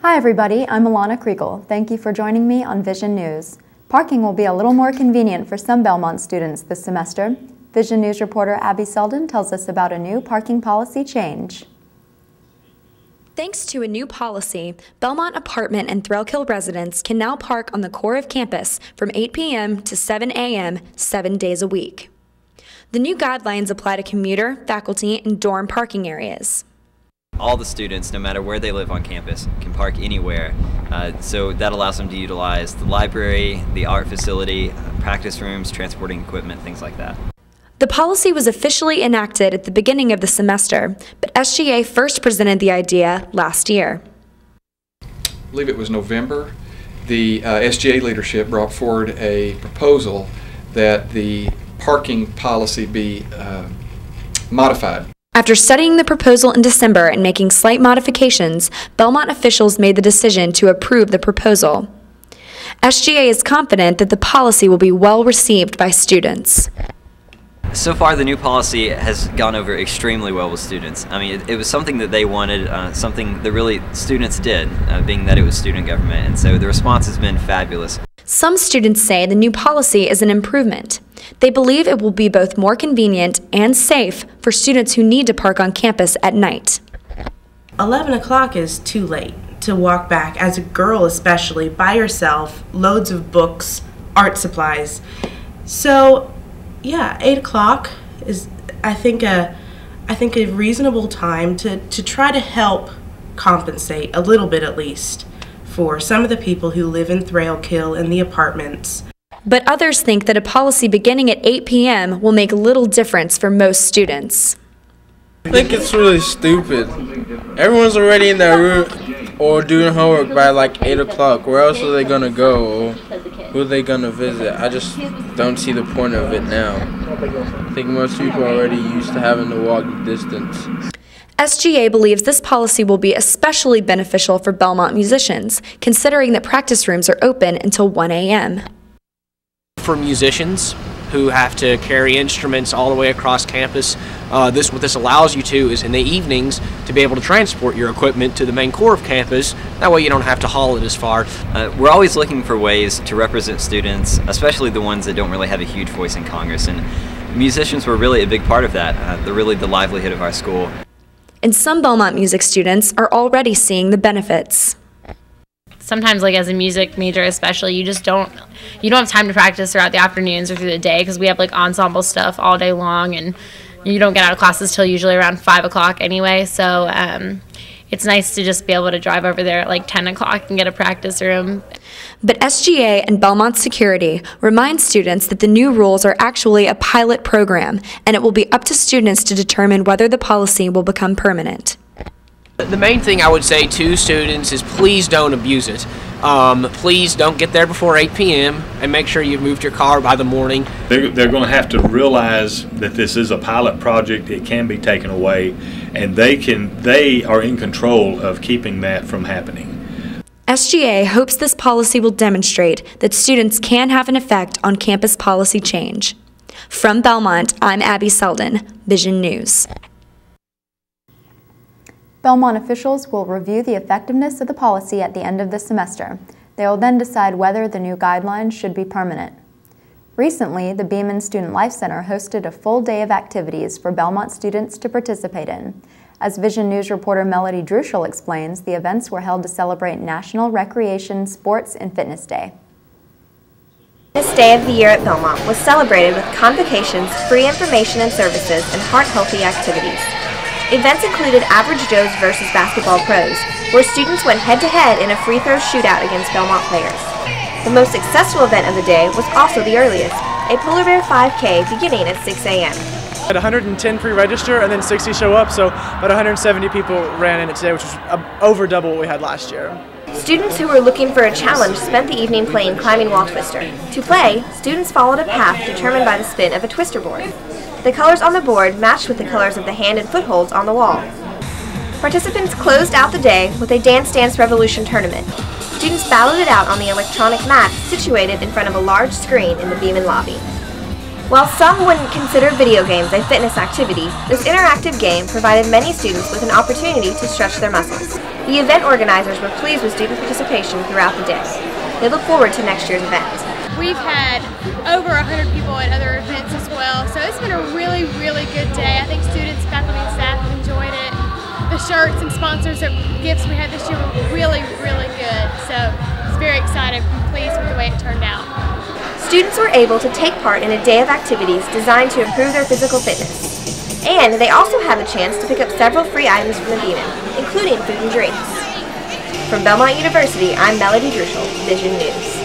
Hi everybody, I'm Alana Kriegel. Thank you for joining me on Vision News. Parking will be a little more convenient for some Belmont students this semester. Vision News reporter Abby Selden tells us about a new parking policy change. Thanks to a new policy, Belmont apartment and Threlkill residents can now park on the core of campus from 8 p.m. to 7 a.m. 7 days a week. The new guidelines apply to commuter, faculty, and dorm parking areas. All the students, no matter where they live on campus, can park anywhere. So that allows them to utilize the library, the art facility, practice rooms, transporting equipment, things like that. The policy was officially enacted at the beginning of the semester, but SGA first presented the idea last year. I believe it was November. The SGA leadership brought forward a proposal that the parking policy be modified. After studying the proposal in December and making slight modifications, Belmont officials made the decision to approve the proposal. SGA is confident that the policy will be well received by students. So far, the new policy has gone over extremely well with students. I mean, it was something that they wanted, something that really students did, being that it was student government, and so the response has been fabulous. Some students say the new policy is an improvement. They believe it will be both more convenient and safe for students who need to park on campus at night. 11 o'clock is too late to walk back, as a girl especially, by yourself, loads of books, art supplies. So, yeah, 8 o'clock is, I think a reasonable time to try to help compensate a little bit at least for some of the people who live in Threlkill in the apartments. But others think that a policy beginning at 8 p.m. will make little difference for most students. I think it's really stupid. Everyone's already in their room or doing homework by like 8 o'clock. Where else are they going to go? Or who are they going to visit? I just don't see the point of it now. I think most people are already used to having to walk the distance. SGA believes this policy will be especially beneficial for Belmont musicians, considering that practice rooms are open until 1 a.m. For musicians who have to carry instruments all the way across campus, what this allows you to is in the evenings to be able to transport your equipment to the main core of campus. That way you don't have to haul it as far. We're always looking for ways to represent students, especially the ones that don't really have a huge voice in Congress, and musicians were really a big part of that. They're really the livelihood of our school. And some Belmont music students are already seeing the benefits. Sometimes, like as a music major especially, you don't have time to practice throughout the afternoons or through the day because we have like ensemble stuff all day long, and you don't get out of classes till usually around 5 o'clock anyway. So it's nice to just be able to drive over there at like 10 o'clock and get a practice room. But SGA and Belmont Security remind students that the new rules are actually a pilot program, and it will be up to students to determine whether the policy will become permanent. The main thing I would say to students is please don't abuse it. Please don't get there before 8 p.m. and make sure you've moved your car by the morning. They're going to have to realize that this is a pilot project. It can be taken away, and they are in control of keeping that from happening. SGA hopes this policy will demonstrate that students can have an effect on campus policy change. From Belmont, I'm Abby Selden, Vision News. Belmont officials will review the effectiveness of the policy at the end of the semester. They will then decide whether the new guidelines should be permanent. Recently, the Belmont Student Life Center hosted a full day of activities for Belmont students to participate in. As Vision News reporter Melody Druschel explains, the events were held to celebrate National Recreation, Sports, and Fitness Day. This day of the year at Belmont was celebrated with convocations, free information and services, and heart-healthy activities. Events included Average Joes versus Basketball Pros, where students went head-to-head in a free throw shootout against Belmont players. The most successful event of the day was also the earliest, a Polar Bear 5K beginning at 6 a.m. At 110 pre-register and then 60 show up, so about 170 people ran in it today, which was over double what we had last year. Students who were looking for a challenge spent the evening playing Climbing Wall Twister. To play, students followed a path determined by the spin of a twister board. The colors on the board matched with the colors of the hand and footholds on the wall. Participants closed out the day with a Dance Dance Revolution tournament. Students battled it out on the electronic mat situated in front of a large screen in the Belmont lobby. While some wouldn't consider video games a fitness activity, this interactive game provided many students with an opportunity to stretch their muscles. The event organizers were pleased with student participation throughout the day. They look forward to next year's event. We've had over 100 people at other events as well, so it's been a really, really good day. I think students, faculty, and staff have enjoyed it. The shirts and sponsors and gifts we had this year were really, really good, so I was very excited and pleased with the way it turned out. Students were able to take part in a day of activities designed to improve their physical fitness. And they also had the chance to pick up several free items from the Beeman, including food and drinks. From Belmont University, I'm Melody Druschel, Vision News.